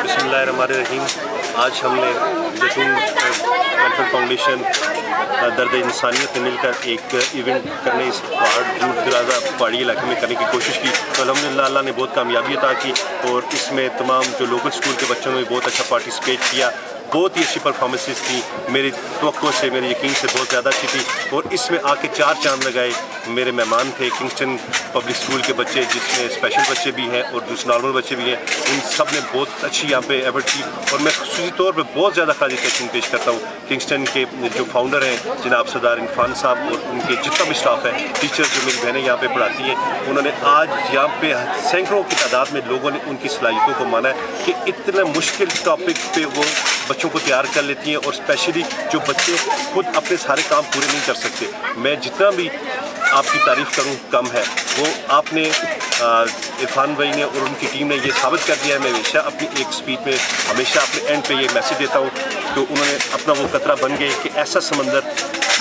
بسم اللہ الرحمن الرحیم. آج ہم نے زیتون ویلفیئر فاؤنڈیشن درد انسانیت میں مل کر ایک ایونٹ کرنے اس دور درازہ پہاڑی علاقے میں کرنے کی کوشش کی. تو الحمدللہ اللہ نے بہت کامیابی عطا کی اور اس میں تمام جو لوکل اسکول کے بچوں نے بہت اچھا پارٹیسپیٹ کیا. بہت ہی اچھی پرفارمنسز تھیں, میری توقع سے میرے یقین سے بہت زیادہ اچھی تھی. اور اس میں آ کے 4 چاند لگائے میرے مہمان تھے کنگسٹن پبلک اسکول کے بچے, جس میں اسپیشل بچے بھی ہیں اور دوسرے نارمل بچے بھی ہیں. ان سب نے بہت اچھی یہاں پہ ایفرٹ کی اور میں خصوصی طور پہ بہت زیادہ خراج تحسین پیش کرتا ہوں کنگسٹن کے جو فاؤنڈر ہیں جناب سردار عرفان صاحب اور ان کے جتنا بھی اسٹاف ہے, ٹیچر جو میری بہنیں یہاں پہ پڑھاتی ہیں. انہوں نے آج یہاں پہ سینکڑوں کی تعداد میں لوگوں نے ان کی صلاحیتوں کو مانا ہے کہ اتنے مشکل ٹاپک پہ وہ بچوں کو تیار کر لیتی ہیں, اور اسپیشلی جو بچے خود اپنے سارے کام پورے نہیں کر سکتے. میں جتنا بھی آپ کی تعریف کروں کم ہے. وہ آپ نے عرفان بھائی نے اور ان کی ٹیم نے یہ ثابت کر دیا ہے. میں ہمیشہ اپنی ایک اسپیچ میں ہمیشہ اپنے اینڈ پہ یہ میسیج دیتا ہوں کہ انہوں نے اپنا وہ قطرہ بن گئے کہ ایسا سمندر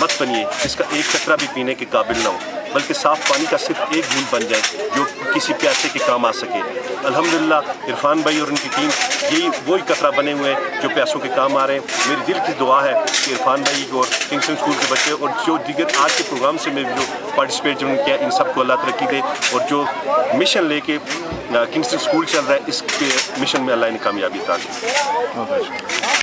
مت بنیے جس کا ایک قطرہ بھی پینے کے قابل نہ ہو, بلکہ صاف پانی کا صرف ایک بوند بن جائے جو کسی پیاسے کے کام آ سکے. الحمدللہ عرفان بھائی اور ان کی ٹیم یہی وہی قطرہ بنے ہوئے ہیں جو پیاسوں کے کام آ رہے ہیں. میری دل کی دعا ہے کہ عرفان بھائی اور کنگسٹن اسکول کے بچے اور جو دیگر آج کے پروگرام سے میں جو پارٹیسپیٹ جنہوں نے کیا, ان سب کو اللہ ترقی دے, اور جو مشن لے کے کنگسٹن اسکول چل رہا ہے اس کے مشن میں اللہ نے کامیابی عطا دی.